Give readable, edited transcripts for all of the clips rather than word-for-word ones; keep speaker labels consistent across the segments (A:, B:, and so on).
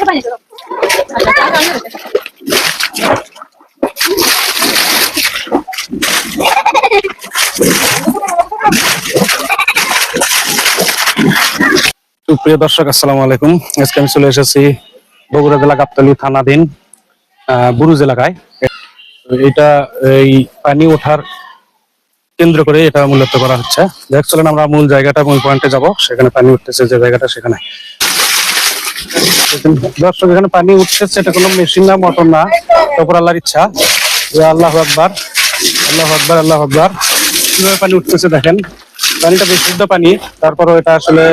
A: প্রিয় দর্শক, আসসালামু আলাইকুম। আজকে আমি চলে এসেছি বগুড়া জেলা গাবতলী থানাধীন বুরুজ এলাকায়। এটা এই পানি ওঠার কেন্দ্র করে এটা মূলত করা হচ্ছে। দেখ চলেন আমরা মূল জায়গাটা, মূল পয়েন্টে যাব। সেখানে পানি উঠতেছে যে জায়গাটা, সেখানে দর্শক এখানে পানি উঠতেছে। এটা কোনো মেশিন না, মোটর না, ওপর আল্লাহর ইচ্ছা। আল্লাহু আকবার, আল্লাহু আকবার, আল্লাহু আকবার। কিভাবে পানি উঠতেছে দেখেন। পানিটা বিশুদ্ধ পানি, তারপরও এটা আসলে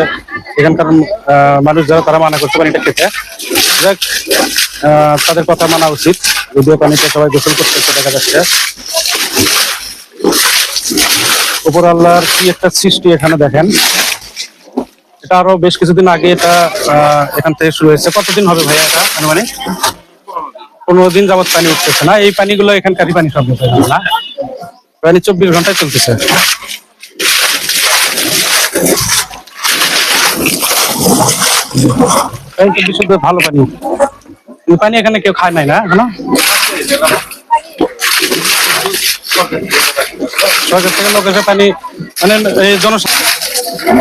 A: এখানকার মানুষ যারা তারা মানা করছে পানিটা খেতে। যাক, তাদের কথা মানা উচিত। যদিও পানিতে সবাই গোসল করতেছে দেখা যাচ্ছে। উপর আল্লাহর কি একটা সৃষ্টি এখানে দেখেন। এটা আরো বেশ কিছুদিন আগে এটা এখান থেকে শুরু হয়েছে। কতদিন হবে ভাইয়া এটা মানে 15 দিন যাবত পানি উঠতেছে না? এই পানিগুলো এখানকারই পানি সব না, পানি 24 ঘন্টায় চলতেছে। বিশুদ্ধ ভালো পানি। পানি এখানে কেউ খায় নাই না এখনো? সরকার থেকে লোক এসে পানি মানে এই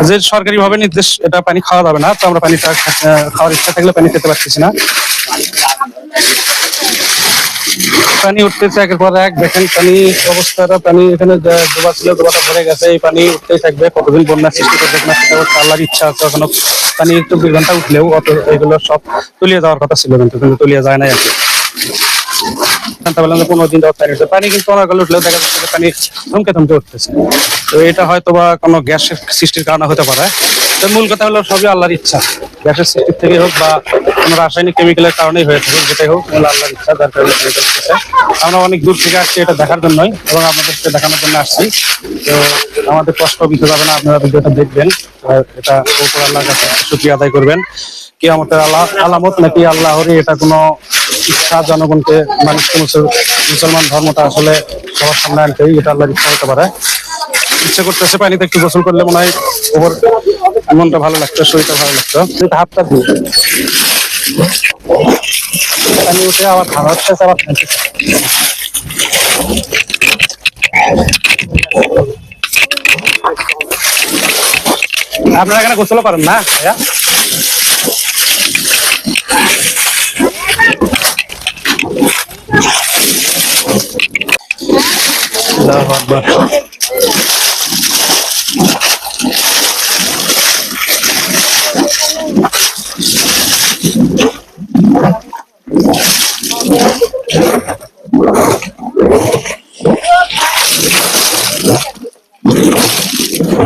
A: যে সরকারি ভাবে নির্দেশ, এটা পানি খাওয়া যাবে না। তো আমরা পানিটা খাওয়ার ইচ্ছা থাকলে পানি খেতে পারতেছি না। পানি উঠতেছে একের পর এক। দেখেন পানি অবস্থাটা, পানি এখানে ডোবা ছিল, ডোবাটা ভরে গেছে। এই পানি উঠতেই থাকবে। কতদিন বন্যা সৃষ্টি করবে না সেটা আল্লাহর ইচ্ছা আছে। এখনো পানি 24 ঘন্টা উঠলেও এগুলো সব তলিয়ে যাওয়ার কথা ছিল, কিন্তু তলিয়ে যায় নাই আর কি। 15 দিন যাওয়ার পানি উঠছে। পানি কিন্তু অনাকালে উঠলেও দেখা যাচ্ছে পানি থমকে থমকে উঠতেছে। তো এটা হয়তো বা কোনো গ্যাসের সৃষ্টির কারণে হতে পারে। তো মূল কথা হলো সবই আল্লাহর ইচ্ছা। গ্যাসের সৃষ্টির থেকে হোক বা কোনো রাসায়নিক কেমিক্যালের কারণেই হয়ে থাকুক, যেটাই হোক, আল্লাহর ইচ্ছা। যার কারণে আমরা অনেক দূর থেকে আসছি এটা দেখার জন্যই, এবং আপনাদেরকে দেখানোর জন্য আসছি। তো আমাদের কষ্ট দিতে যাবে না, আপনারা ভিডিওটা দেখবেন। এটা উপর আল্লাহর কাছে শুকরিয়া আদায় করবেন। কিয়ামতের আলামত নাকি আল্লাহরই এটা কোনো ইচ্ছা জনগণকে, মানুষকে মুসলমান ধর্মটা আসলে সবার সামনে আনতে, এটা আল্লাহর ইচ্ছা হতে পারে। ইচ্ছা করতেছে পানিতে একটু গোসল করলে মনে হয় ওপর মনটা ভালো লাগতো, শরীরটা ভালো লাগতো। হাতটা দিই পানি উঠে আবার ভালো হচ্ছে, আবার আপনারা এখানে গোসল করেন না ভাইয়া?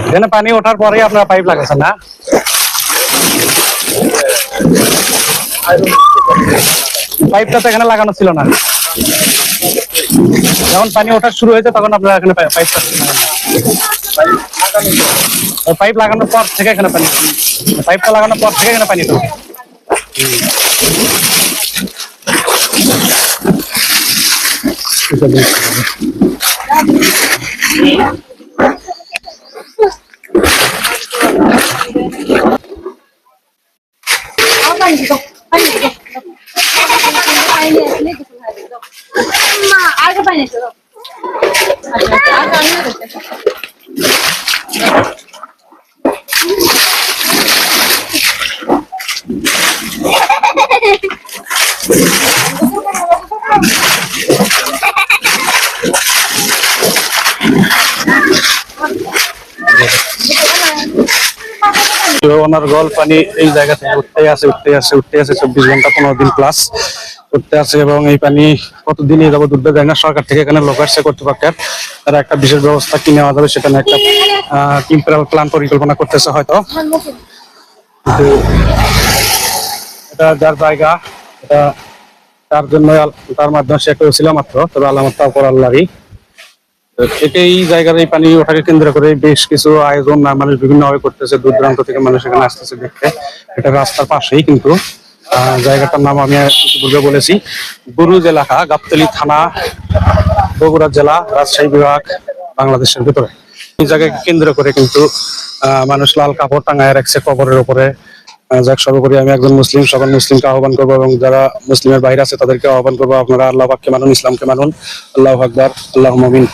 A: এখানে পানি ওঠার পরেই আপনারা পাইপ লাগাচ্ছেন না? পাইপটা তো এখানে লাগানো ছিল না। যখন পানি ওঠা শুরু হয়েছে তখন আপনারা এখানে পাইপ লাগানোর পর থেকে এখানে পানি, পাইপটা লাগানোর পর থেকে এখানে পানি ঢোকে।
B: आगे पानी चलो
A: ওনার গল পানি এই জায়গা থেকে উঠতে আসে 24 ঘন্টা 15 দিন প্লাস উঠতে আছে। এবং এই পানি কতদিন যাবত উঠবে যায় না। সরকার থেকে এখানে লোক আসছে, কর্তৃপক্ষের তারা একটা বিশেষ ব্যবস্থা কি নেওয়া যাবে সেটা নিয়ে একটা টেম্পোরাল প্ল্যান পরিকল্পনা করতেছে হয়তো। এটা যার জায়গা, এটা তার জন্য, তার মাধ্যমে সে একটা ছিল মাত্র। তবে আলামতটা উপর আল্লাহরই। এই জায়গার এই পানি ওঠাকে কেন্দ্র করে বেশ কিছু আয়োজন মানুষ বিভিন্নভাবে করতেছে। দূর দূরান্ত থেকে মানুষ এখানে আসতেছে দেখতে। এটা রাস্তার পাশেই, কিন্তু জায়গাটার নাম আমি পূর্বে বলেছি, বুরুজ এলাকা, গাবতলী থানা, বগুড়া জেলা, রাজশাহী বিভাগ, বাংলাদেশের ভিতরে। এই জায়গাকে কেন্দ্র করে কিন্তু মানুষ লাল কাপড় টাঙায় রাখছে কবরের উপরে। যাক, সর্বোপরি আমি একজন মুসলিম, সকল মুসলিমকে আহ্বান করবো এবং যারা মুসলিমের বাইরে আছে তাদেরকে আহ্বান করবো, আপনারা আল্লাহ পাককে মানুন, ইসলামকে মানুন। আল্লাহু আকবার, আল্লাহু মুমিন।